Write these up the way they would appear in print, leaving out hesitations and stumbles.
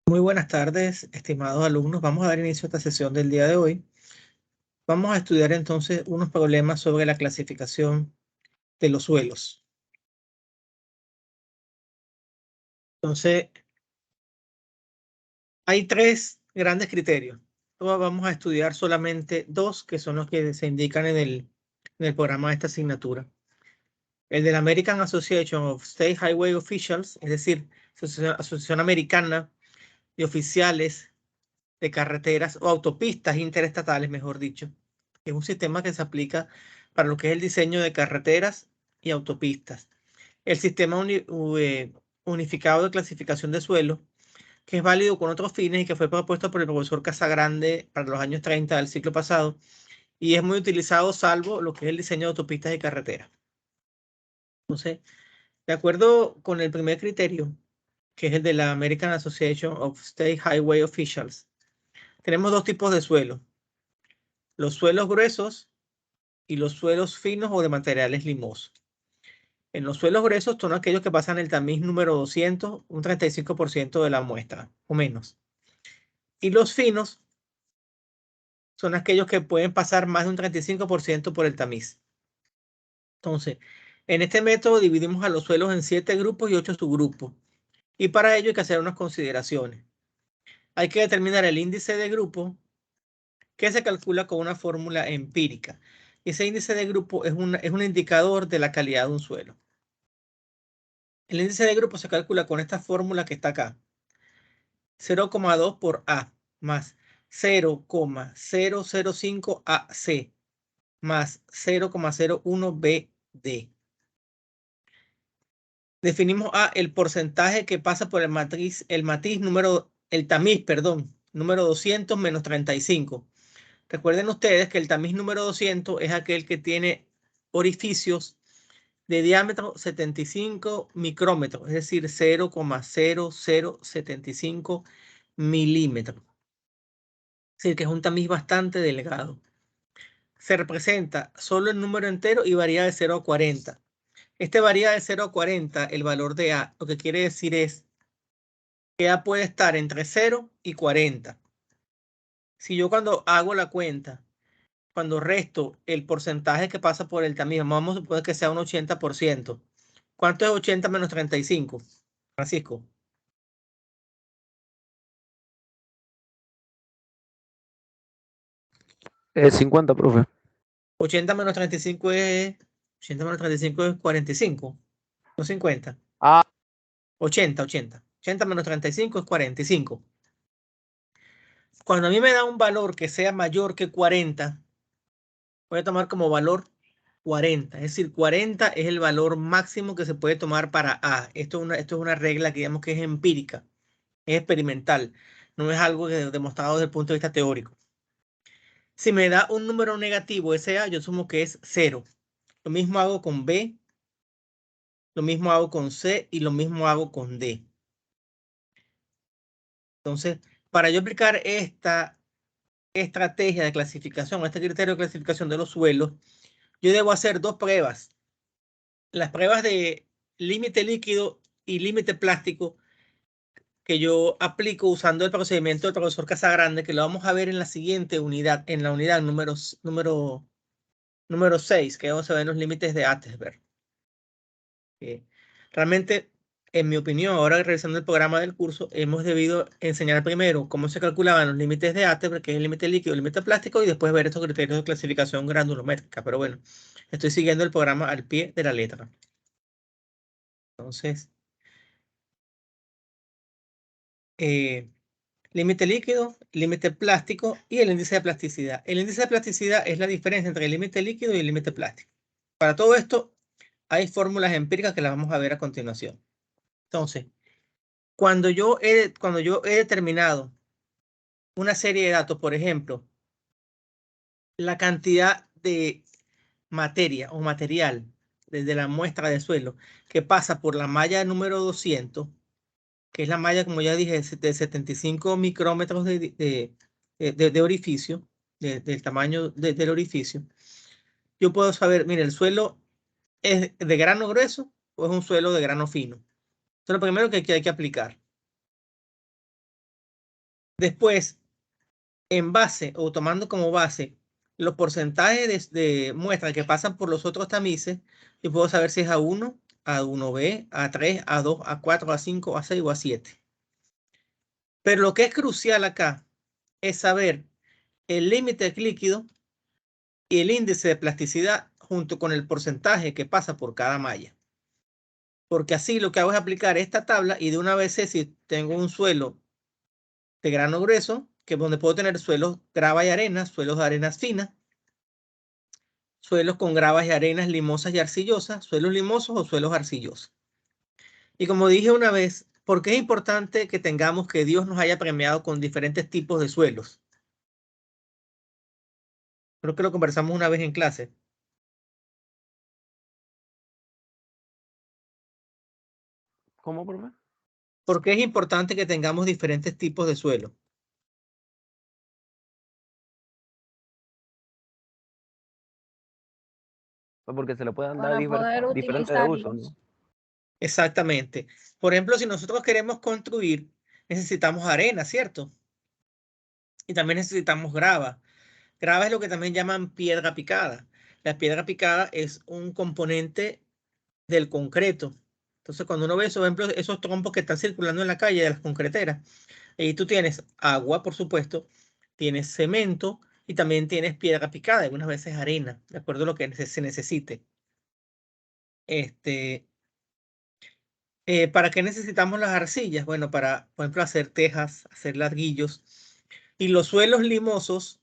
Muy buenas tardes, estimados alumnos. Vamos a dar inicio a esta sesión del día de hoy. Vamos a estudiar entonces unos problemas sobre la clasificación de los suelos. Entonces, hay tres grandes criterios. Vamos a estudiar solamente dos, que son los que se indican en el programa de esta asignatura. El de la American Association of State Highway Officials, es decir, Asociación Americana de Oficiales de Carreteras o Autopistas Interestatales, mejor dicho. Es un sistema que se aplica para lo que es el diseño de carreteras y autopistas. El sistema unificado de clasificación de suelo, que es válido con otros fines y que fue propuesto por el profesor Casagrande para los años 30 del siglo pasado y es muy utilizado salvo lo que es el diseño de autopistas y carreteras. Entonces, de acuerdo con el primer criterio, que es el de la American Association of State Highway Officials, tenemos dos tipos de suelo: los suelos gruesos y los suelos finos o de materiales limosos. En los suelos gruesos son aquellos que pasan el tamiz número 200, un 35% de la muestra o menos. Y los finos son aquellos que pueden pasar más de un 35% por el tamiz. Entonces, en este método dividimos a los suelos en 7 grupos y 8 subgrupos. Y para ello hay que hacer unas consideraciones. Hay que determinar el índice de grupo, que se calcula con una fórmula empírica. Ese índice de grupo es un indicador de la calidad de un suelo. El índice de grupo se calcula con esta fórmula que está acá. 0,2 por A más 0,005 AC más 0,01 BD. Definimos A, el porcentaje que pasa por el tamiz, número 200 menos 35. Recuerden ustedes que el tamiz número 200 es aquel que tiene orificios de diámetro 75 micrómetros, es decir, 0,0075 milímetros. Es decir, que es un tamiz bastante delgado. Se representa solo el número entero y varía de 0 a 40. Este varía de 0 a 40, el valor de A. Lo que quiere decir es que A puede estar entre 0 y 40. Si yo cuando hago la cuenta, cuando resto el porcentaje que pasa por el tamiz, vamos a suponer que sea un 80%. ¿Cuánto es 80 menos 35, Francisco? 50, profe. 80 menos 35 es 80 menos 35 es 45, no 50. Ah, 80 menos 35 es 45. Cuando a mí me da un valor que sea mayor que 40, voy a tomar como valor 40. Es decir, 40 es el valor máximo que se puede tomar para A. Esto es una regla que digamos que es empírica, es experimental. No es algo demostrado desde el punto de vista teórico. Si me da un número negativo, ese A, yo asumo que es 0. Lo mismo hago con B, lo mismo hago con C y lo mismo hago con D. Entonces, para yo aplicar esta estrategia de clasificación, este criterio de clasificación de los suelos, yo debo hacer dos pruebas. Las pruebas de límite líquido y límite plástico que yo aplico usando el procedimiento del profesor Casagrande, que lo vamos a ver en la siguiente unidad, en la unidad número 6, que vamos a ver los límites de Atesberg. Realmente, en mi opinión, ahora revisando el programa del curso, hemos debido enseñar primero cómo se calculaban los límites de Atesberg, que es el límite líquido, el límite plástico, y después ver estos criterios de clasificación granulométrica. Pero bueno, estoy siguiendo el programa al pie de la letra. Entonces, límite líquido, límite plástico y el índice de plasticidad. El índice de plasticidad es la diferencia entre el límite líquido y el límite plástico. Para todo esto, hay fórmulas empíricas que las vamos a ver a continuación. Entonces, cuando yo he determinado una serie de datos, por ejemplo, la cantidad de materia o material desde la muestra de suelo que pasa por la malla número 200, que es la malla, como ya dije, de 75 micrómetros de orificio, del tamaño del orificio, yo puedo saber, mire, el suelo es de grano grueso o es un suelo de grano fino. Eso es lo primero que hay que aplicar. Después, en base o tomando como base los porcentajes de muestra que pasan por los otros tamices, yo puedo saber si es A1, A1B, A3, A2, A4, A5, A6 o A7. Pero lo que es crucial acá es saber el límite líquido y el índice de plasticidad junto con el porcentaje que pasa por cada malla. Porque así lo que hago es aplicar esta tabla y de una vez sé si tengo un suelo de grano grueso, que es donde puedo tener suelos, grava y arena, suelos de arenas finas, suelos con gravas y arenas limosas y arcillosas, suelos limosos o suelos arcillosos. Y como dije una vez, ¿por qué es importante que tengamos que Dios nos haya premiado con diferentes tipos de suelos? Creo que lo conversamos una vez en clase. ¿Cómo, profe? ¿Por qué es importante que tengamos diferentes tipos de suelo? Porque se le pueden dar Para poder diferentes de uso, utilizarlos. ¿no? Exactamente. Por ejemplo, si nosotros queremos construir, necesitamos arena, ¿cierto? Y también necesitamos grava. Grava es lo que también llaman piedra picada. La piedra picada es un componente del concreto. Entonces, cuando uno ve, por ejemplo, esos trompos que están circulando en la calle de las concreteras, ahí tú tienes agua, por supuesto, tienes cemento y también tienes piedra picada, algunas veces arena, de acuerdo a lo que se necesite. ¿Para qué necesitamos las arcillas? Bueno, para, por ejemplo, hacer tejas, hacer ladrillos. Y los suelos limosos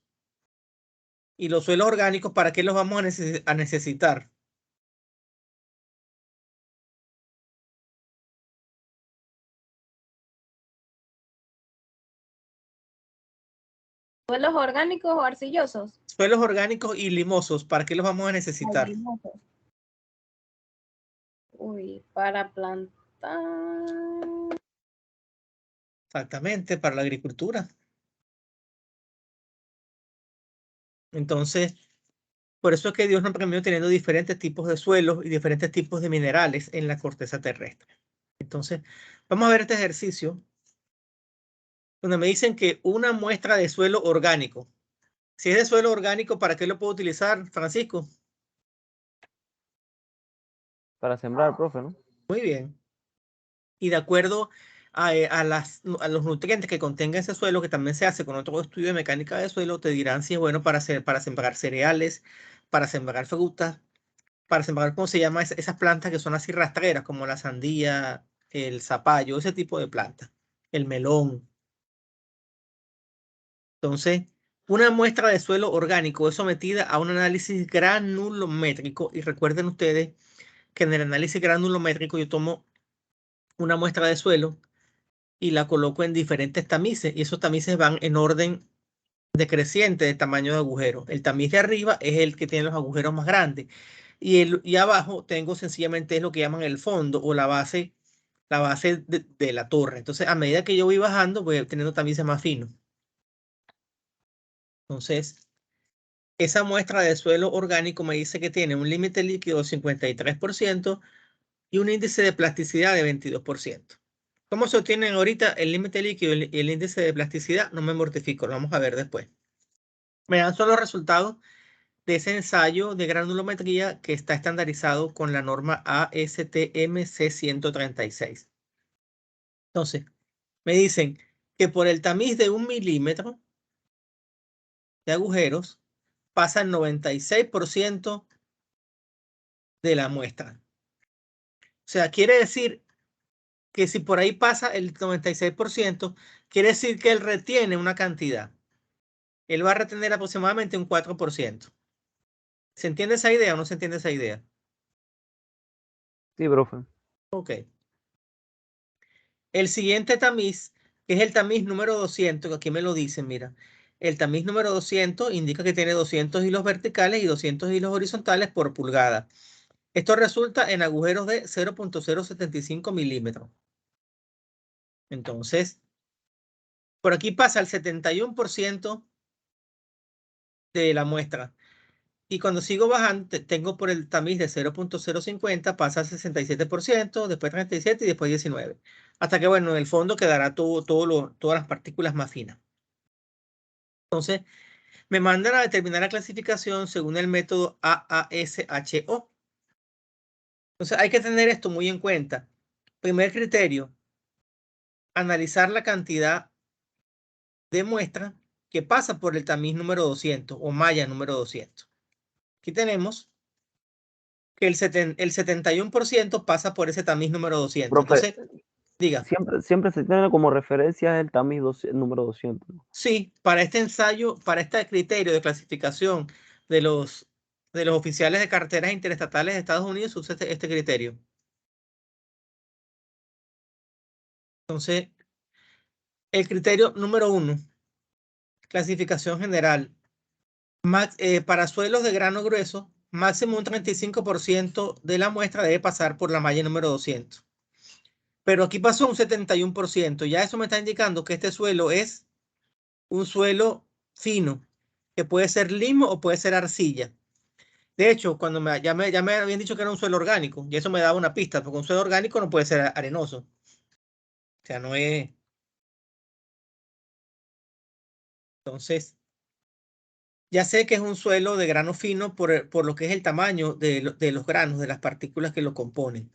y los suelos orgánicos, ¿para qué los vamos a necesitar? ¿Suelos orgánicos o arcillosos? Suelos orgánicos y limosos, ¿para qué los vamos a necesitar? Limosos. Uy, para plantar. Exactamente, para la agricultura. Entonces, por eso es que Dios nos premió teniendo diferentes tipos de suelos y diferentes tipos de minerales en la corteza terrestre. Entonces, vamos a ver este ejercicio donde me dicen que una muestra de suelo orgánico. Si es de suelo orgánico, ¿para qué lo puedo utilizar, Francisco? Para sembrar, profe, ¿no? Muy bien. Y de acuerdo a los nutrientes que contenga ese suelo, que también se hace con otro estudio de mecánica de suelo, te dirán si es bueno para sembrar cereales, para sembrar frutas, para sembrar, ¿cómo se llama? Esas plantas que son así rastreras, como la sandía, el zapallo, ese tipo de plantas, el melón. Entonces, una muestra de suelo orgánico es sometida a un análisis granulométrico y recuerden ustedes que en el análisis granulométrico yo tomo una muestra de suelo y la coloco en diferentes tamices y esos tamices van en orden decreciente de tamaño de agujero. El tamiz de arriba es el que tiene los agujeros más grandes y abajo tengo sencillamente es lo que llaman el fondo o la base de la torre. Entonces, a medida que yo voy bajando, voy teniendo tamices más finos. Entonces, esa muestra de suelo orgánico me dice que tiene un límite líquido de 53% y un índice de plasticidad de 22%. ¿Cómo se obtienen ahorita el límite líquido y el índice de plasticidad? No me mortifico, lo vamos a ver después. Me dan solo los resultados de ese ensayo de granulometría que está estandarizado con la norma ASTM C136. Entonces, me dicen que por el tamiz de 1 milímetro de agujeros pasa el 96% de la muestra. O sea, quiere decir que si por ahí pasa el 96%, quiere decir que él retiene una cantidad. Él va a retener aproximadamente un 4%. ¿Se entiende esa idea o no se entiende esa idea? Sí, profe. Ok. El siguiente tamiz, que es el tamiz número 200, que aquí me lo dicen, mira. El tamiz número 200 indica que tiene 200 hilos verticales y 200 hilos horizontales por pulgada. Esto resulta en agujeros de 0.075 milímetros. Entonces, por aquí pasa el 71% de la muestra. Y cuando sigo bajando, tengo por el tamiz de 0.050, pasa al 67%, después 37% y después 19%. Hasta que, bueno, en el fondo quedará todas las partículas más finas. Entonces, me mandan a determinar la clasificación según el método AASHO. Entonces, hay que tener esto muy en cuenta. Primer criterio, analizar la cantidad de muestra que pasa por el tamiz número 200 o malla número 200. Aquí tenemos que el 71% pasa por ese tamiz número 200. Profe, Entonces, diga. siempre se tiene como referencia el tamiz número 200. ¿no? Sí, para este ensayo, para este criterio de clasificación de los oficiales de carreteras interestatales de Estados Unidos, se usa este criterio. Entonces, el criterio número 1, clasificación general. Para suelos de grano grueso, máximo un 35% de la muestra debe pasar por la malla número 200. Pero aquí pasó un 71%. Ya eso me está indicando que este suelo es un suelo fino, que puede ser limo o puede ser arcilla. De hecho, cuando ya me habían dicho que era un suelo orgánico, y eso me daba una pista, porque un suelo orgánico no puede ser arenoso. O sea, no es. Entonces, ya sé que es un suelo de grano fino por lo que es el tamaño de los granos, de las partículas que lo componen.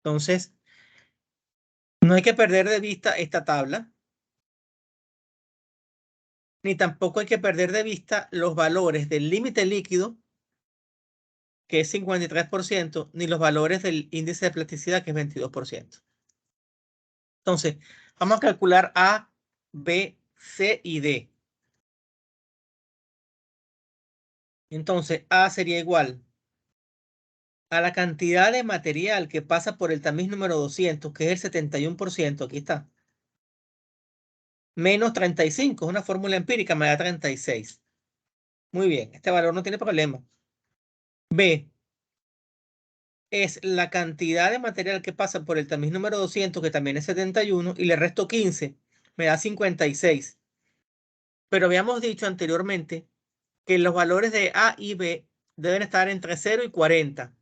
Entonces, no hay que perder de vista esta tabla, ni tampoco hay que perder de vista los valores del límite líquido, que es 53%, ni los valores del índice de plasticidad, que es 22%. Entonces, vamos a calcular A, B, C y D. Entonces, A sería igual a la cantidad de material que pasa por el tamiz número 200, que es el 71%, aquí está, menos 35, es una fórmula empírica, me da 36. Muy bien, este valor no tiene problema. B es la cantidad de material que pasa por el tamiz número 200, que también es 71, y le resto 15, me da 56. Pero habíamos dicho anteriormente que los valores de A y B deben estar entre 0 y 40.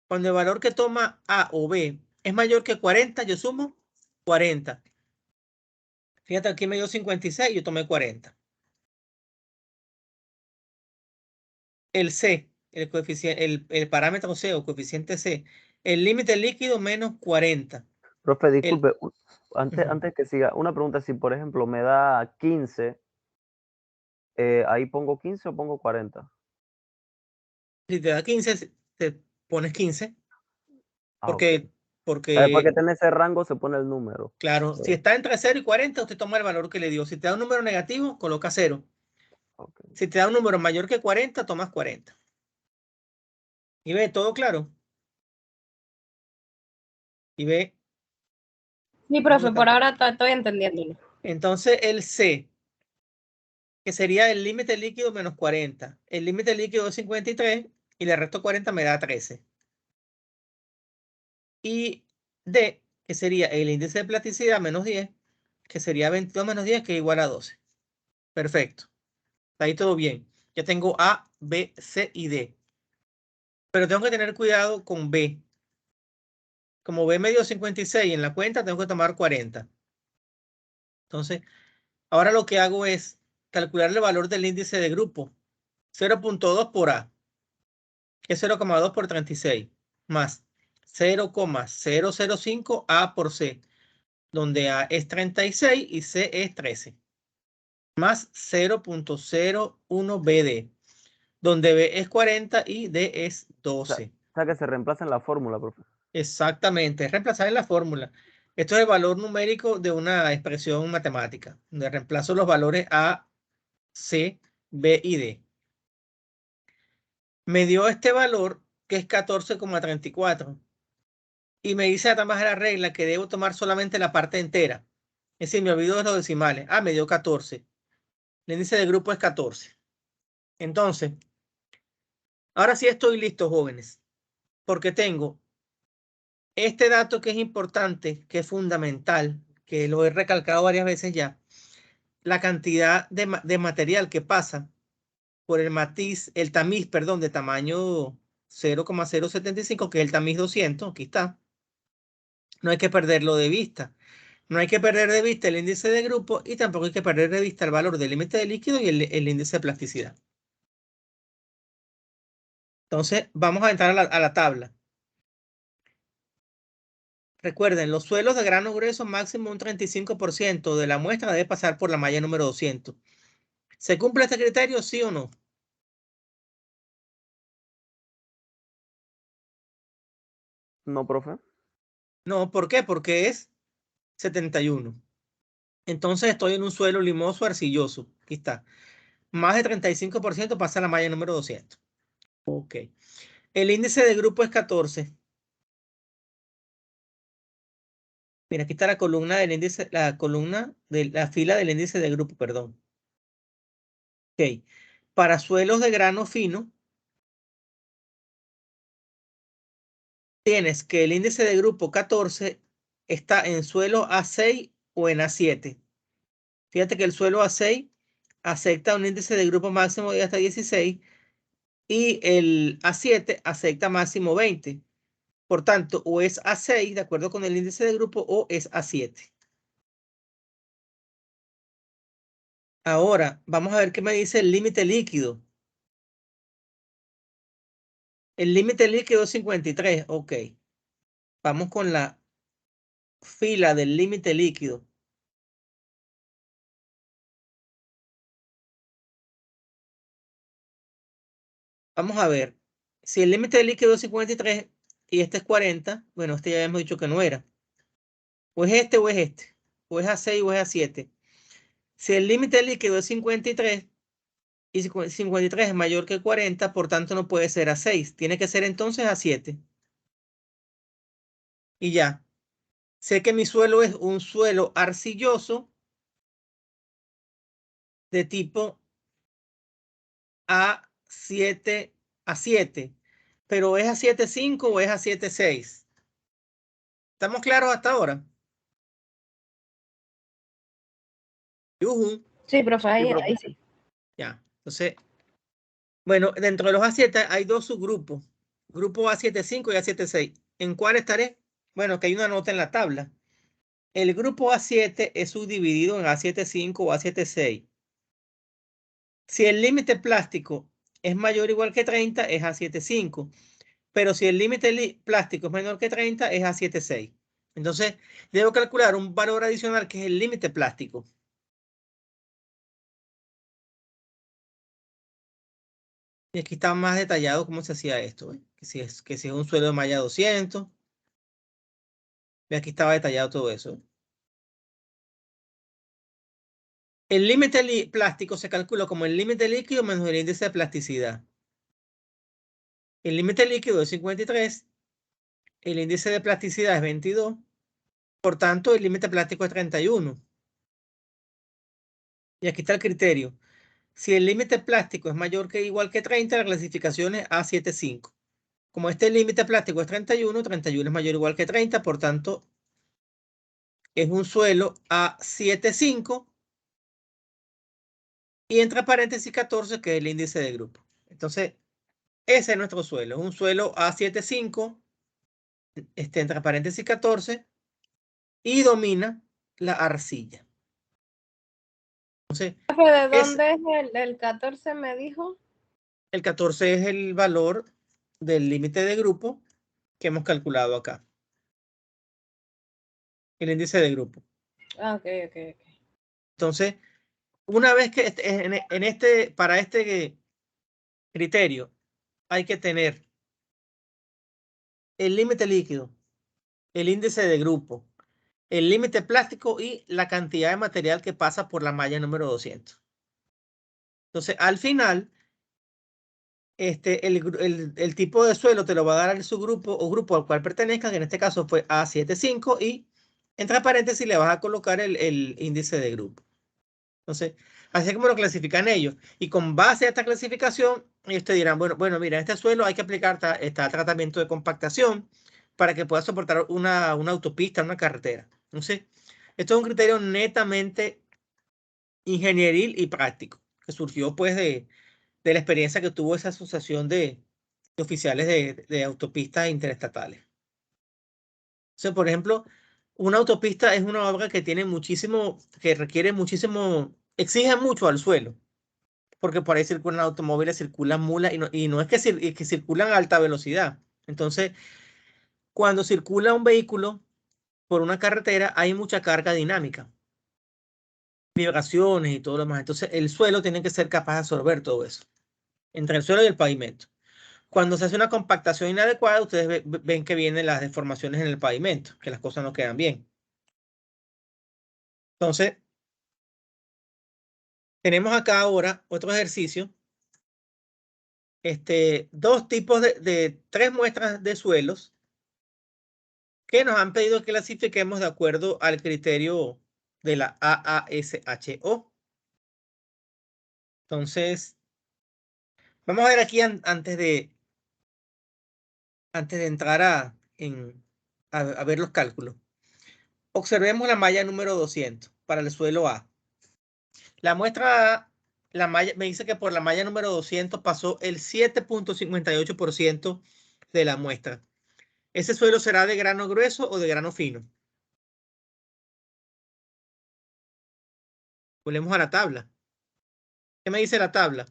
Cuando el valor que toma A o B es mayor que 40, yo sumo 40. Fíjate, aquí me dio 56, yo tomé 40. El C, el coeficiente, el parámetro C o coeficiente C, el límite líquido menos 40. Profe, El, disculpe, antes que siga, una pregunta, si por ejemplo me da 15, ¿ahí pongo 15 o pongo 40? si te da 15, te pones 15, Ah, ok. Después que porque, tiene ese rango se pone el número. claro, si está entre 0 y 40, usted toma el valor que le dio. Si te da un número negativo, coloca 0. Ok. Si te da un número mayor que 40, tomas 40. Y ve, todo claro. Y ve. Sí, profe, por ahora estoy entendiéndolo. Entonces, el C, que sería el límite líquido menos 40. El límite líquido es 53 y le resto 40 me da 13. Y D, que sería el índice de plasticidad menos 10, que sería 22 menos 10, que es igual a 12. Perfecto. Está ahí todo bien. Ya tengo A, B, C y D. Pero tengo que tener cuidado con B. Como B me dio 56 en la cuenta, tengo que tomar 40. Entonces, ahora lo que hago es calcular el valor del índice de grupo. 0.2 por A, que es 0,2 por 36, más 0,005 A por C, donde A es 36 y C es 13, más 0.01 BD, donde B es 40 y D es 12. O sea que se reemplaza en la fórmula, profe. Exactamente, es reemplazar en la fórmula. Esto es el valor numérico de una expresión matemática, donde reemplazo los valores A, C, B y D. Me dio este valor que es 14,34 y me dice además de la regla que debo tomar solamente la parte entera. Es decir, me olvido de los decimales. Ah, me dio 14. El índice de grupo es 14. Entonces, ahora sí estoy listo, jóvenes, porque tengo este dato que es importante, que es fundamental, que lo he recalcado varias veces ya, la cantidad de material que pasa por el tamiz, perdón, de tamaño 0,075, que es el tamiz 200, aquí está. No hay que perderlo de vista. No hay que perder de vista el índice de grupo y tampoco hay que perder de vista el valor del límite de líquido y el índice de plasticidad. Entonces, vamos a entrar a la tabla. Recuerden, los suelos de grano grueso máximo un 35% de la muestra debe pasar por la malla número 200. ¿Se cumple este criterio, sí o no? No, profe. No, ¿por qué? Porque es 71. Entonces estoy en un suelo limoso arcilloso. Aquí está. Más de 35% pasa a la malla número 200. Ok. El índice de grupo es 14. Mira, aquí está la columna del índice, la columna de la fila del índice de grupo, perdón. Ok. Para suelos de grano fino, tienes que el índice de grupo 14 está en suelo A6 o en A7. Fíjate que el suelo A6 acepta un índice de grupo máximo de hasta 16 y el A7 acepta máximo 20. Por tanto, o es A6 de acuerdo con el índice de grupo o es A7. Ahora, vamos a ver qué me dice el límite líquido. El límite líquido es 53. Ok. Vamos con la fila del límite líquido. Vamos a ver. Si el límite líquido es 53 y este es 40, bueno, este ya hemos dicho que no era. O es este o es este. O es A6 o es A7. Si el límite líquido es 53 y 53 es mayor que 40, por tanto no puede ser A6. Tiene que ser entonces A7. Y ya. Sé que mi suelo es un suelo arcilloso de tipo A7, A7. Pero ¿es A7.5 o es A7.6? ¿Estamos claros hasta ahora? Yujú. Sí, profe, Sí, profe. ahí sí. Ya. Entonces, bueno, dentro de los A7 hay dos subgrupos. Grupo A7.5 y A7.6. ¿En cuál estaré? Bueno, que hay una nota en la tabla. El grupo A7 es subdividido en A7.5 o A7.6. Si el límite plástico es mayor o igual que 30, es A7.5. Pero si el límite plástico es menor que 30, es A7.6. Entonces, debo calcular un valor adicional que es el límite plástico. Y aquí está más detallado cómo se hacía esto. Que si es un suelo de malla 200. Y aquí estaba detallado todo eso. El límite plástico se calcula como el límite líquido menos el índice de plasticidad. El límite líquido es 53. El índice de plasticidad es 22. Por tanto, el límite plástico es 31. Y aquí está el criterio. Si el límite plástico es mayor que igual que 30, la clasificación es A7.5. Como este límite plástico es 31, 31 es mayor o igual que 30, por tanto, es un suelo A7.5 y entre paréntesis 14, que es el índice de grupo. Entonces, ese es nuestro suelo. Es un suelo A7.5, entre paréntesis 14, y domina la arcilla. Entonces, Profe, ¿de dónde es el 14 me dijo? el 14 es el valor del límite de grupo que hemos calculado acá. El índice de grupo. Ah, ok. Entonces, una vez que para este criterio hay que tener el límite líquido, el índice de grupo, el límite plástico y la cantidad de material que pasa por la malla número 200. Entonces, al final, el tipo de suelo te lo va a dar el subgrupo o grupo al cual pertenezca, que en este caso fue A75, y entre paréntesis le vas a colocar el índice de grupo. Entonces, así es como lo clasifican ellos. Y con base a esta clasificación, ellos te dirán, bueno, mira, en este suelo hay que aplicar este tratamiento de compactación para que pueda soportar una autopista, una carretera. Entonces, esto es un criterio netamente ingenieril y práctico, que surgió pues de la experiencia que tuvo esa asociación de oficiales de autopistas interestatales. Entonces, por ejemplo, Una autopista es una obra que tiene muchísimo, que requiere muchísimo, exige mucho al suelo, porque por ahí circulan automóviles, circulan mulas y no es que, que circulan a alta velocidad. Entonces, cuando circula un vehículo por una carretera, hay mucha carga dinámica, vibraciones y todo lo demás. Entonces, el suelo tiene que ser capaz de absorber todo eso, entre el suelo y el pavimento. Cuando se hace una compactación inadecuada, ustedes ven que vienen las deformaciones en el pavimento, que las cosas no quedan bien. Entonces, tenemos acá ahora otro ejercicio. Dos tipos tres muestras de suelos que nos han pedido que clasifiquemos de acuerdo al criterio de la AASHO. Entonces, vamos a ver aquí antes de entrar a ver los cálculos. Observemos la malla número 200 para el suelo A. La muestra A, la malla, me dice que por la malla número 200 pasó el 7.58% de la muestra. ¿Ese suelo será de grano grueso o de grano fino? Volvemos a la tabla. ¿Qué me dice la tabla?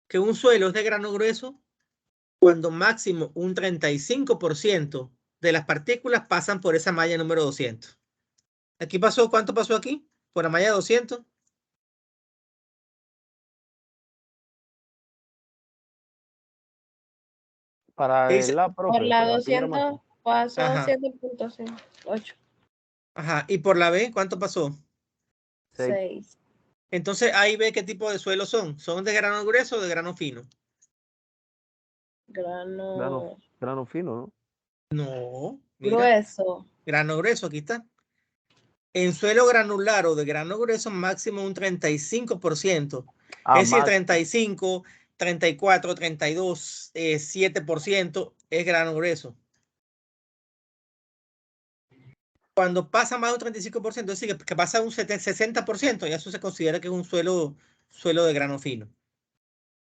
Que un suelo es de grano grueso cuando máximo un 35% de las partículas pasan por esa malla número 200. Aquí pasó, ¿cuánto pasó aquí? Por la malla 200. Para ¿Qué dice? la Por profe, la por la primera 200 muestra. pasó Ajá, 7.8. ajá. ¿Y por la B cuánto pasó? 6. 6. Entonces ahí ve qué tipo de suelos son. ¿Son de grano grueso o de grano fino? Grano Grano fino, ¿no? No, mira, grueso. grano grueso, aquí está. En suelo granular o de grano grueso, máximo un 35%. Ah, Es decir, más. 35, 34, 32, 7% es grano grueso. Cuando pasa más de un 35%, es decir, que pasa un 60%, ya eso se considera que es un suelo de grano fino.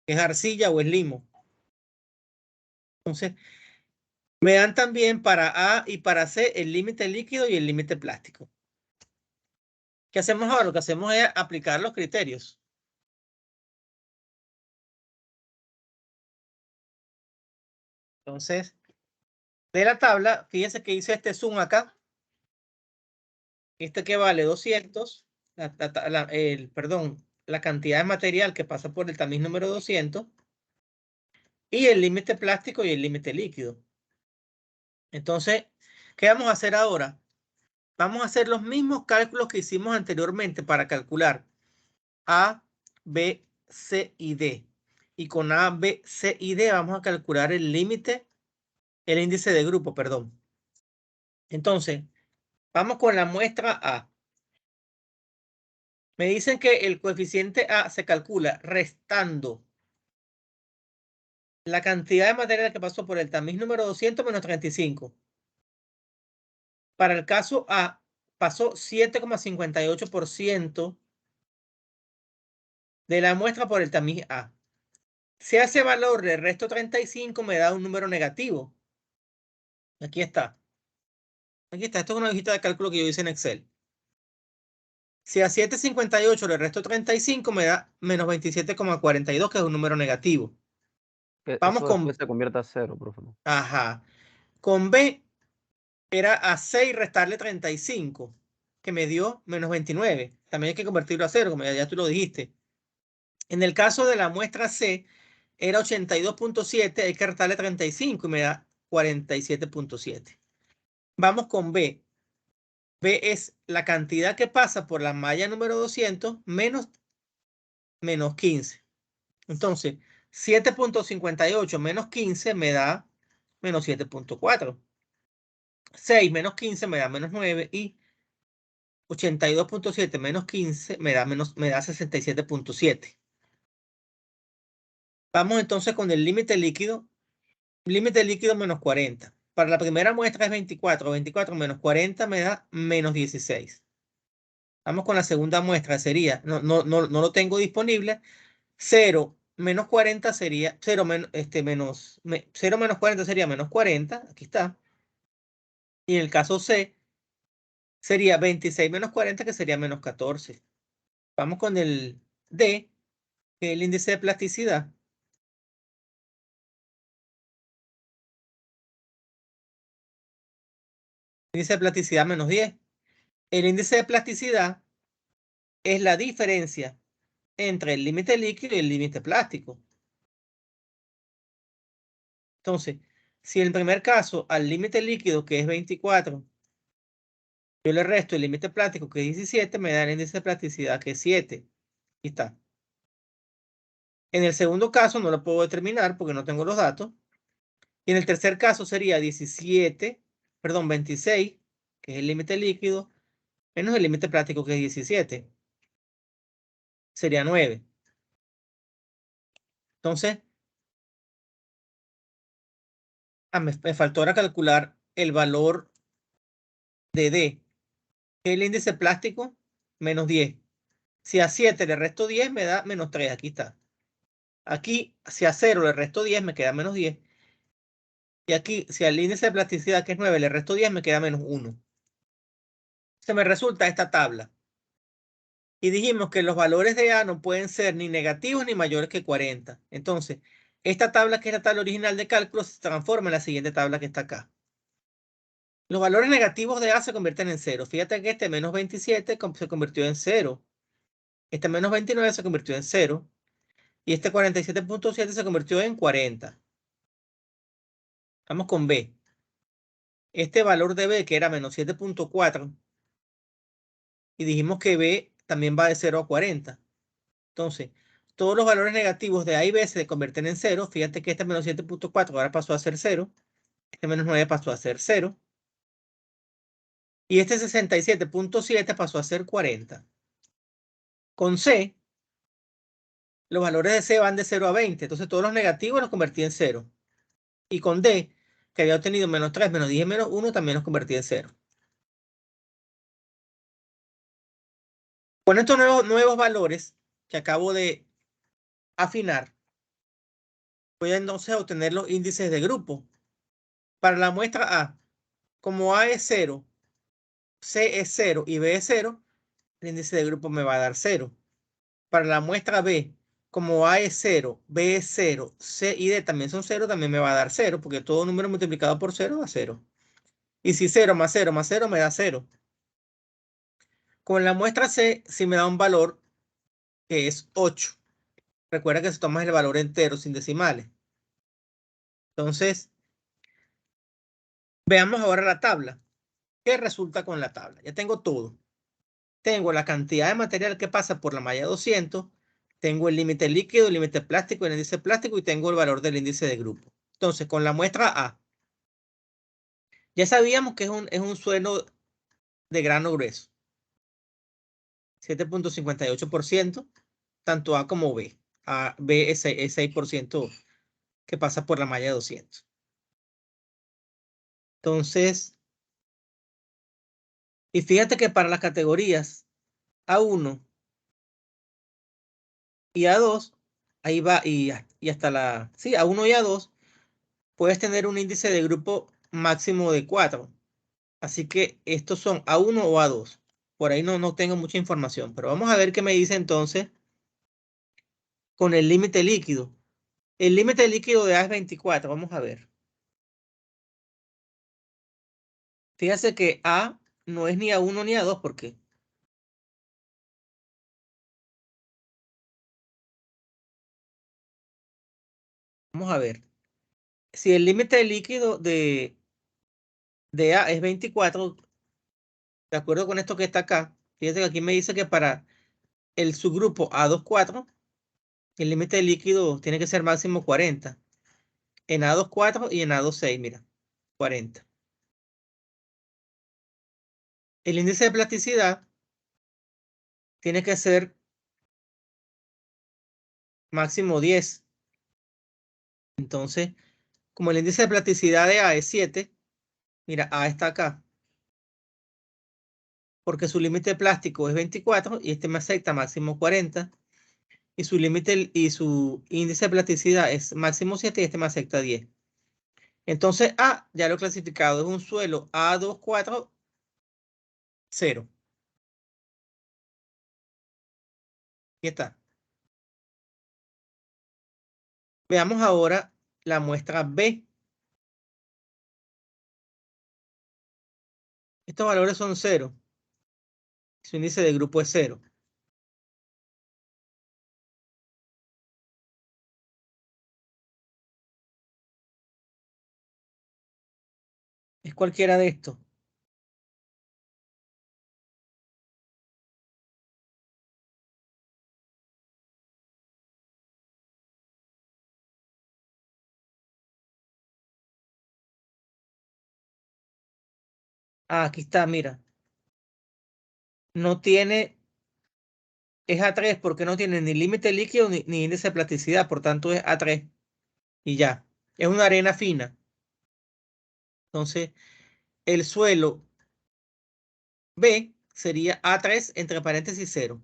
Es arcilla o es limo. Entonces, me dan también para A y para C el límite líquido y el límite plástico. ¿Qué hacemos ahora? Lo que hacemos es aplicar los criterios. Entonces, de la tabla, fíjense que hice este zoom acá. Este que vale 200, perdón, la cantidad de material que pasa por el tamiz número 200 y el límite plástico y el límite líquido. Entonces, ¿qué vamos a hacer ahora? Vamos a hacer los mismos cálculos que hicimos anteriormente para calcular A, B, C y D. Y con A, B, C y D vamos a calcular el límite, el índice de grupo, perdón. Entonces, vamos con la muestra A. Me dicen que el coeficiente A se calcula restando la cantidad de material que pasó por el tamiz número 200 menos 35. Para el caso A, pasó 7,58% de la muestra por el tamiz A. Si a ese valor le resto 35, me da un número negativo. Aquí está. Aquí está. Esto es una hojita de cálculo que yo hice en Excel. Si a 7,58 le resto 35, me da menos 27,42, que es un número negativo. Vamos Eso después con... se convierte a 0, profe. ¿No? Ajá. Con B era a 6 restarle 35, que me dio menos 29. También hay que convertirlo a 0, como ya tú lo dijiste. En el caso de la muestra C, era 82.7, hay que restarle 35 y me da 47.7. Vamos con B. B es la cantidad que pasa por la malla número 200 menos 15. Entonces, 7.58 menos 15 me da menos 7.4. 6 menos 15 me da menos 9 y 82.7 menos 15 me da 67.7. Vamos entonces con el límite líquido. Límite líquido menos 40. Para la primera muestra es 24. 24 menos 40 me da menos 16. Vamos con la segunda muestra. Sería, no lo tengo disponible. 0 menos 40 sería 0 menos 40 sería menos 40. Aquí está. Y en el caso C, sería 26 menos 40, que sería menos 14. Vamos con el D, que es el índice de plasticidad. Índice de plasticidad menos 10. El índice de plasticidad es la diferencia entre el límite líquido y el límite plástico. Entonces, si en el primer caso al límite líquido, que es 24, yo le resto el límite plástico, que es 17, me da el índice de plasticidad, que es 7. Aquí está. En el segundo caso no lo puedo determinar porque no tengo los datos. Y en el tercer caso sería 26, que es el límite líquido, menos el límite plástico, que es 17. Sería 9. Entonces, me faltó ahora calcular el valor de D, que es el índice plástico, menos 10. Si a 7 le resto 10, me da menos 3. Aquí está. Aquí, si a 0 le resto 10, me queda menos 10. Y aquí, si al índice de plasticidad, que es 9, le resto 10, me queda menos 1. Se me resulta esta tabla. Y dijimos que los valores de A no pueden ser ni negativos ni mayores que 40. Entonces, esta tabla, que es la tabla original de cálculo, se transforma en la siguiente tabla que está acá. Los valores negativos de A se convierten en 0. Fíjate que este menos 27 se convirtió en 0. Este menos 29 se convirtió en 0. Y este 47.7 se convirtió en 40. Vamos con B. Este valor de B, que era menos 7.4, y dijimos que B también va de 0 a 40. Entonces, todos los valores negativos de A y B se convierten en 0. Fíjate que este menos 7.4 ahora pasó a ser 0. Este menos 9 pasó a ser 0. Y este 67.7 pasó a ser 40. Con C, los valores de C van de 0 a 20. Entonces, todos los negativos los convertí en 0. Y con D, que había obtenido menos 3, menos 10 y menos 1, también los convertí en 0. Con estos nuevos valores que acabo de afinar, voy a entonces obtener los índices de grupo. Para la muestra A, como A es 0, C es 0 y B es 0, el índice de grupo me va a dar 0. Para la muestra B, como A es 0, B es 0, C y D también son 0, también me va a dar 0, porque todo número multiplicado por 0 da 0. Y si 0 más 0 más 0 me da 0. Con la muestra C, si me da un valor que es 8. Recuerda que se toma el valor entero sin decimales. Entonces, veamos ahora la tabla. ¿Qué resulta con la tabla? Ya tengo todo. Tengo la cantidad de material que pasa por la malla 200. Tengo el límite líquido, el límite plástico, el índice plástico y tengo el valor del índice de grupo. Entonces, con la muestra A, ya sabíamos que es un suelo de grano grueso. 7.58%, tanto A como B. B es 6% que pasa por la malla 200. Entonces, y fíjate que para las categorías A1 y A2, ahí va, y hasta la, sí, A1 y A2, puedes tener un índice de grupo máximo de 4. Así que estos son A1 o A2. Por ahí no tengo mucha información, pero vamos a ver qué me dice entonces con el límite líquido. El límite líquido de A es 24, vamos a ver. Fíjate que A no es ni A1 ni A2, ¿por qué? Vamos a ver. Si el límite líquido de A es 24, de acuerdo con esto que está acá, fíjate que aquí me dice que para el subgrupo A24, el límite líquido tiene que ser máximo 40. En A24 y en A26, mira, 40. El índice de plasticidad tiene que ser máximo 10. Entonces, como el índice de plasticidad de A es 7, mira, A está acá. Porque su límite plástico es 24 y este me acepta máximo 40. Y su límite y su índice de plasticidad es máximo 7 y este me acepta 10. Entonces A ya lo he clasificado, es un suelo A240. Aquí está. Veamos ahora la muestra B. Estos valores son 0. Su índice de grupo es 0. Es cualquiera de estos. Ah, aquí está, mira. No tiene, es A3 porque no tiene ni límite líquido ni índice de plasticidad, por tanto es A3 y ya. Es una arena fina. Entonces, el suelo B sería A3 entre paréntesis 0.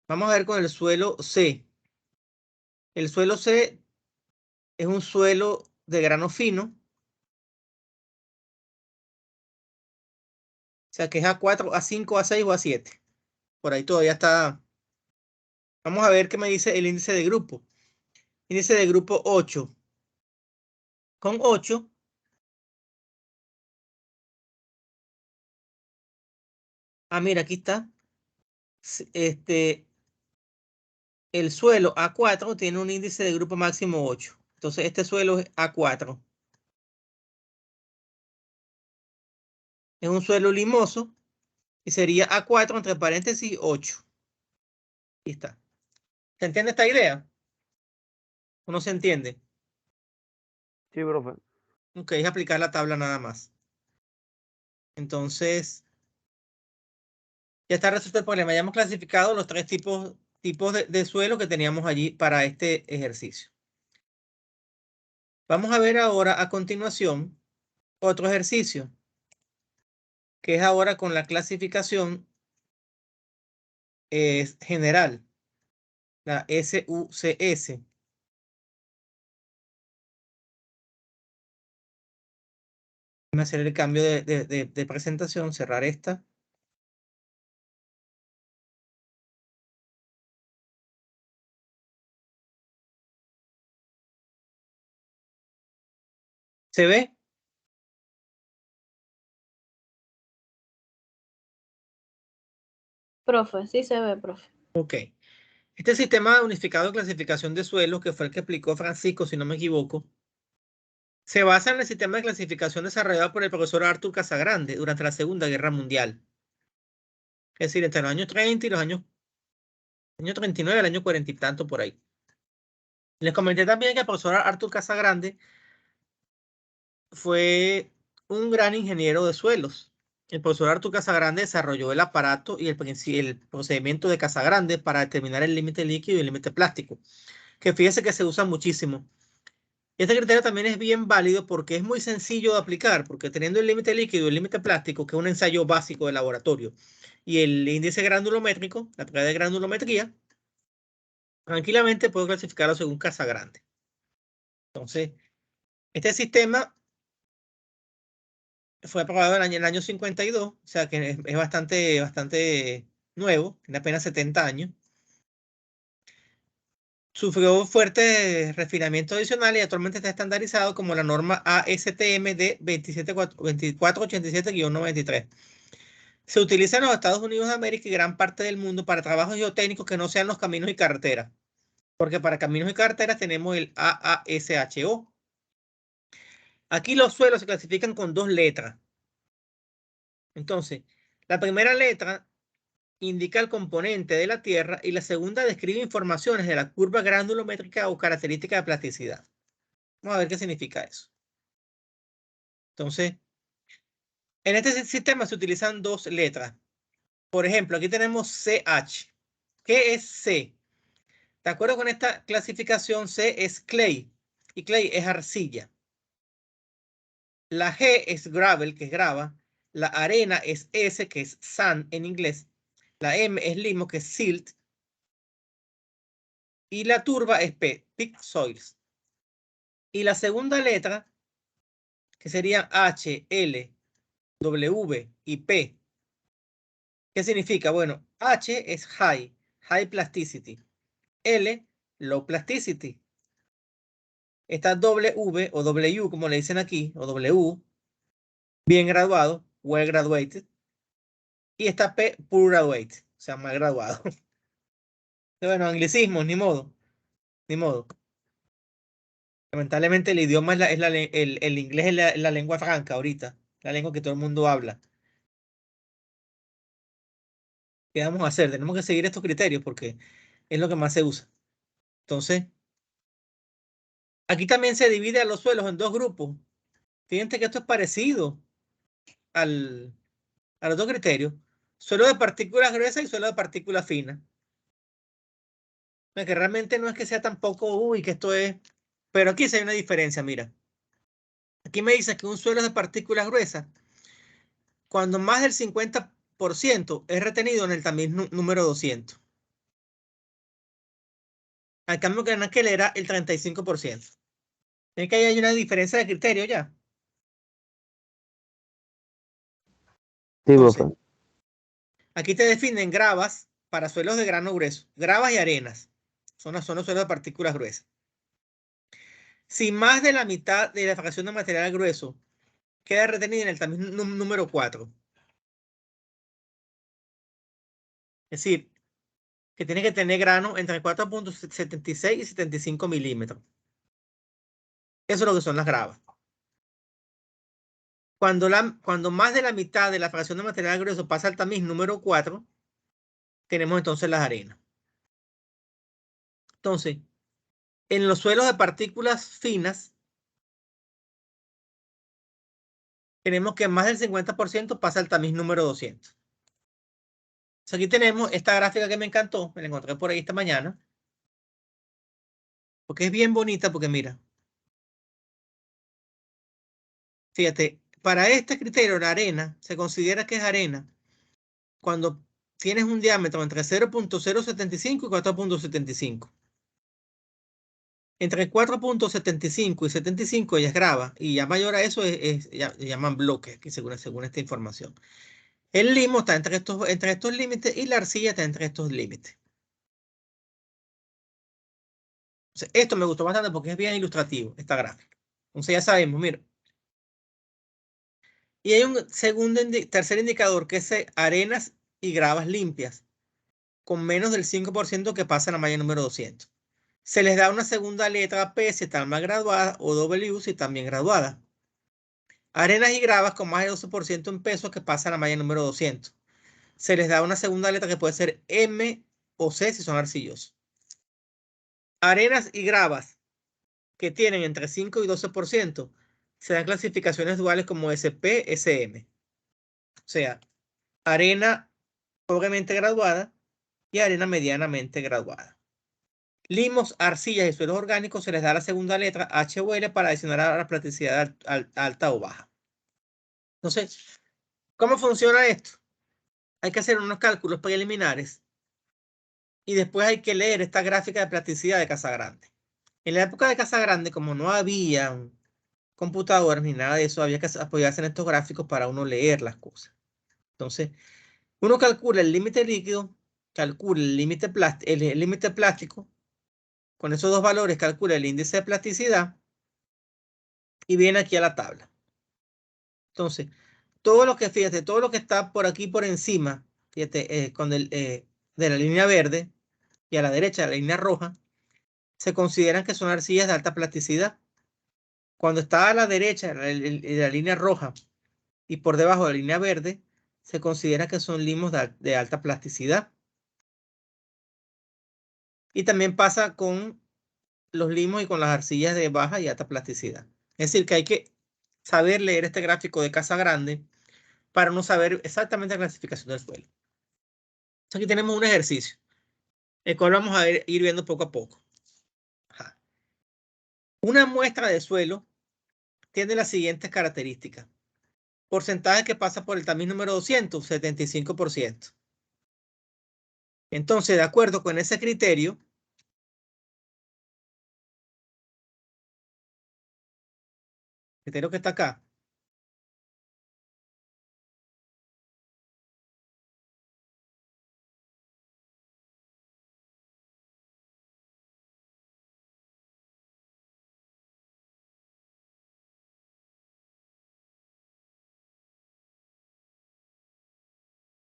Vamos a ver con el suelo C. El suelo C es un suelo de grano fino. O sea que es A4, A5, A6 o A7. Por ahí todavía está. Vamos a ver qué me dice el índice de grupo. Índice de grupo 8. Con 8. Ah, mira, aquí está. El suelo A4 tiene un índice de grupo máximo 8. Entonces, este suelo es A4. Es un suelo limoso y sería A4 entre paréntesis 8. Aquí está. ¿Se entiende esta idea? ¿O no se entiende? Sí, profe. Ok, es aplicar la tabla nada más. Entonces, ya está resuelto el problema. Ya hemos clasificado los tres tipos de suelo que teníamos allí para este ejercicio. Vamos a ver ahora a continuación otro ejercicio, que es ahora con la clasificación general, la SUCS. Voy a hacer el cambio de presentación, cerrar esta. ¿Se ve? Profe, sí se ve, profe. Ok. Este sistema unificado de clasificación de suelos, que fue el que explicó Francisco, si no me equivoco, se basa en el sistema de clasificación desarrollado por el profesor Arthur Casagrande durante la Segunda Guerra Mundial. Es decir, entre los años 30 y los años 39, el año 40 y tanto por ahí. Les comenté también que el profesor Arthur Casagrande fue un gran ingeniero de suelos. El profesor Arthur Casagrande desarrolló el aparato y el procedimiento de Casagrande para determinar el límite líquido y el límite plástico, que fíjese que se usa muchísimo. Este criterio también es bien válido porque es muy sencillo de aplicar, porque teniendo el límite líquido y el límite plástico, que es un ensayo básico de laboratorio, y el índice granulométrico, la prueba de granulometría, tranquilamente puedo clasificarlo según Casagrande. Entonces, este sistema fue aprobado en el año 52, o sea que es bastante nuevo, tiene apenas 70 años. Sufrió fuertes refinamientos adicionales y actualmente está estandarizado como la norma ASTM de 2487-93. Se utiliza en los Estados Unidos de América y gran parte del mundo para trabajos geotécnicos que no sean los caminos y carreteras, porque para caminos y carreteras tenemos el AASHO. Aquí los suelos se clasifican con 2 letras. Entonces, la primera letra indica el componente de la Tierra y la segunda describe informaciones de la curva granulométrica o característica de plasticidad. Vamos a ver qué significa eso. Entonces, en este sistema se utilizan 2 letras. Por ejemplo, aquí tenemos CH. ¿Qué es C? De acuerdo con esta clasificación, C es clay y clay es arcilla. La G es gravel, que es grava. La arena es S, que es sand en inglés. La M es limo, que es silt. Y la turba es P, peat soils. Y la segunda letra, que sería H, L, W y P. ¿Qué significa? Bueno, H es high plasticity. L, low plasticity. Está W o W, como le dicen aquí, o W, bien graduado, well graduated. Y está P, poor graduate, o sea, mal graduado. Bueno, anglicismos, ni modo, ni modo. Lamentablemente el idioma el inglés es la lengua franca ahorita, la lengua que todo el mundo habla. ¿Qué vamos a hacer? Tenemos que seguir estos criterios porque es lo que más se usa. Entonces, aquí también se divide a los suelos en dos grupos. Fíjense que esto es parecido a los dos criterios. Suelo de partículas gruesas y suelo de partículas finas. Que realmente no es que sea tampoco, uy, que esto es... Pero aquí sí hay una diferencia, mira. Aquí me dice que un suelo de partículas gruesas, cuando más del 50% es retenido en el tamiz número 200. Al cambio que en aquel era el 35%. Es que ahí hay una diferencia de criterio ya. Sí, Entonces, profe. aquí te definen gravas para suelos de grano grueso. Gravas y arenas. Son los suelos de partículas gruesas. Si más de la mitad de la fracción de material grueso queda retenida en el tamiz número 4. Es decir, que tiene que tener grano entre 4.76 y 75 milímetros. Eso es lo que son las gravas. Cuando más de la mitad de la fracción de material grueso pasa al tamiz número 4, tenemos entonces las arenas. Entonces, en los suelos de partículas finas, tenemos que más del 50% pasa al tamiz número 200. Entonces, aquí tenemos esta gráfica que me encantó, me la encontré por ahí esta mañana, porque es bien bonita, porque mira, fíjate, para este criterio, la arena se considera que es arena cuando tienes un diámetro entre 0.075 y 4.75. Entre 4.75 y 75 ella es grava, y ya mayor a eso ya llaman bloques, que según esta información. El limo está entre estos límites y la arcilla está entre estos límites. Entonces, esto me gustó bastante porque es bien ilustrativo, esta gráfica. Entonces ya sabemos, mira. Y hay un tercer indicador que es arenas y gravas limpias, con menos del 5% que pasa en la malla número 200. Se les da una segunda letra P si están más graduadas o W si están bien graduadas. Arenas y gravas con más de 12% en peso que pasa a la malla número 200. Se les da una segunda letra que puede ser M o C si son arcillosos. Arenas y gravas que tienen entre 5 y 12% se dan clasificaciones duales como SP, SM. O sea, arena pobremente graduada y arena medianamente graduada. Limos, arcillas y suelos orgánicos se les da la segunda letra H o L para adicionar a la plasticidad alta o baja. Entonces, ¿cómo funciona esto? Hay que hacer unos cálculos preliminares y después hay que leer esta gráfica de plasticidad de Casagrande. En la época de Casagrande, como no había computadoras ni nada de eso, había que apoyarse en estos gráficos para uno leer las cosas. Entonces, uno calcula el límite líquido, calcula el límite plástico, con esos dos valores calcula el índice de plasticidad y viene aquí a la tabla. Entonces, fíjate, todo lo que está por aquí por encima, fíjate, de la línea verde y a la derecha de la línea roja, se consideran que son arcillas de alta plasticidad. Cuando está a la derecha de la línea roja y por debajo de la línea verde, se considera que son limos de alta plasticidad. Y también pasa con los limos y con las arcillas de baja y alta plasticidad. Es decir, que hay que saber leer este gráfico de Casagrande para no saber exactamente la clasificación del suelo. Entonces aquí tenemos un ejercicio, el cual vamos a ir viendo poco a poco. Ajá. Una muestra de suelo tiene las siguientes características. Porcentaje que pasa por el tamiz número 200, 75%. Entonces, de acuerdo con ese criterio, criterio que está acá.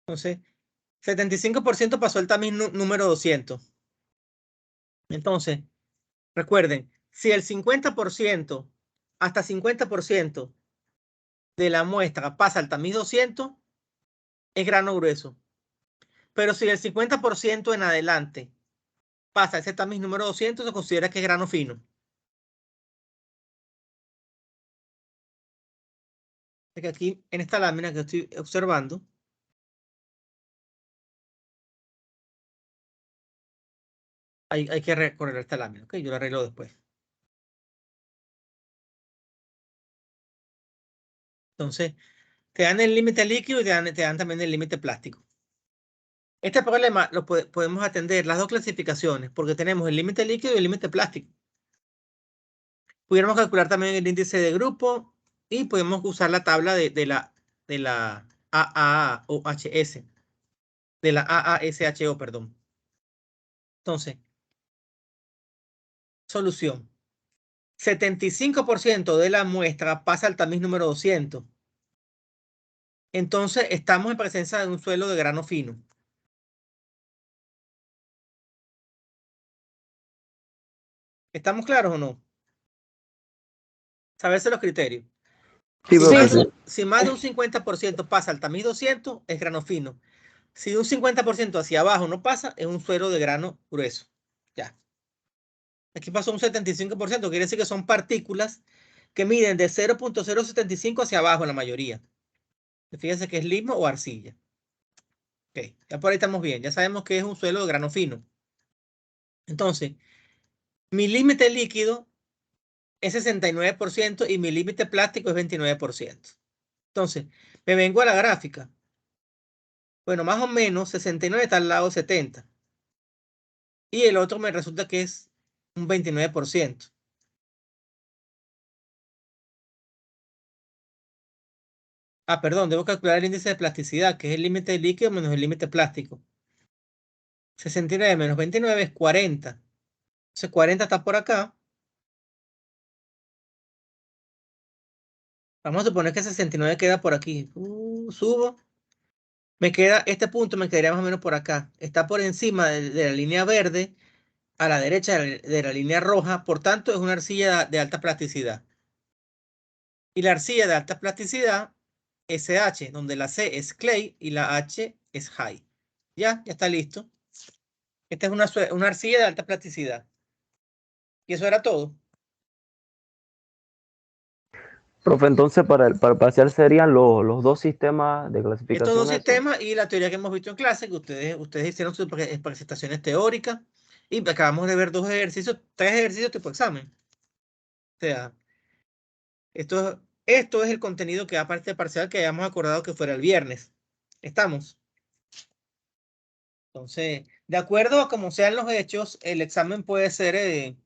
Entonces, 75% pasó el tamiz número 200. Entonces, recuerden, si el 50%, hasta 50% de la muestra pasa al tamiz 200, es grano grueso. Pero si el 50% en adelante pasa ese tamiz número 200, se considera que es grano fino. Es que aquí, en esta lámina que estoy observando, hay que recorrer esta lámina. Ok, yo la arreglo después. Entonces, te dan el límite líquido y te dan también el límite plástico. Este problema lo podemos atender las dos clasificaciones, porque tenemos el límite líquido y el límite plástico. Pudiéramos calcular también el índice de grupo y podemos usar la tabla de la AAOHS, de la AASHO, perdón. Entonces, solución. 75% de la muestra pasa al tamiz número 200. Entonces, estamos en presencia de un suelo de grano fino. ¿Estamos claros o no? Saberse los criterios. Sí, Si más de un 50% pasa al tamiz 200, es grano fino. Si un 50% hacia abajo no pasa, es un suelo de grano grueso. Ya. Aquí pasó un 75%, quiere decir que son partículas que miden de 0.075 hacia abajo en la mayoría. Fíjense que es limbo o arcilla. Ok, ya por ahí estamos bien. Ya sabemos que es un suelo de grano fino. Entonces, mi límite líquido es 69% y mi límite plástico es 29%. Entonces, me vengo a la gráfica. Bueno, más o menos 69 está al lado de 70. Y el otro me resulta que es un 29%. Ah, perdón, debo calcular el índice de plasticidad, que es el límite líquido menos el límite plástico. 69 menos 29 es 40. Entonces 40 está por acá. Vamos a suponer que 69 queda por aquí. Subo. Me queda, este punto me quedaría más o menos por acá. Está por encima de la línea verde, a la derecha de la línea roja. Por tanto, es una arcilla de alta plasticidad. Y la arcilla de alta plasticidad, SH, donde la C es clay y la H es high. Ya está listo. Esta es una arcilla de alta plasticidad. Y eso era todo. Profe, entonces para el parcial serían los dos sistemas de Estos clasificación. dos sistemas y la teoría que hemos visto en clase, que ustedes hicieron sus presentaciones teóricas y acabamos de ver tres ejercicios tipo examen. O sea, esto es el contenido que aparte del parcial que habíamos acordado que fuera el viernes. ¿Estamos? Entonces, de acuerdo a cómo sean los hechos, el examen puede ser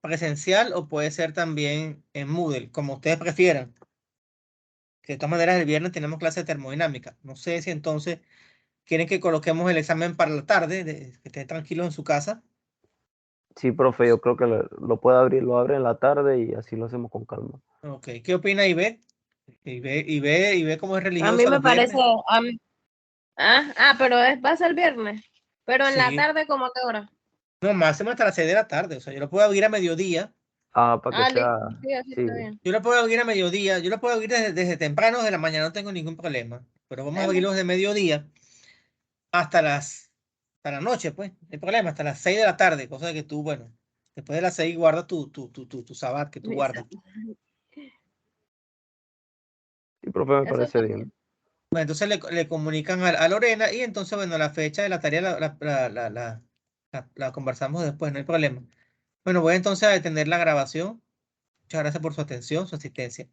presencial o puede ser también en Moodle, como ustedes prefieran. Que de todas maneras el viernes tenemos clase de termodinámica. No sé si entonces quieren que coloquemos el examen para la tarde, que estén tranquilos en su casa. Sí, profe, yo creo que lo puede abrir, lo abre en la tarde y así lo hacemos con calma. Ok, ¿qué opina Ivette? Ivette cómo es A religiosa mí me los parece. viernes. Pero va a ser el viernes. Pero en la Sí. tarde, ¿cómo a qué hora? No, máximo hasta las 6 de la tarde. O sea, yo lo puedo abrir a mediodía. Ah, para que sea, Listo. Sí, así sí, está bien. Yo lo puedo abrir a mediodía. Yo lo puedo abrir desde temprano, de la mañana, no tengo ningún problema. Pero vamos a abrirlo desde mediodía hasta la noche, pues. No hay problema, hasta las 6 de la tarde. Cosa de que tú, bueno, después de las 6 guardas tu sabbat que tú guardas. sí, profe, me Eso parece está bien. bien. Bueno, entonces le comunican a Lorena y entonces, bueno, la fecha de la tarea la conversamos después, no hay problema. Bueno, voy entonces a detener la grabación. Muchas gracias por su atención, su asistencia.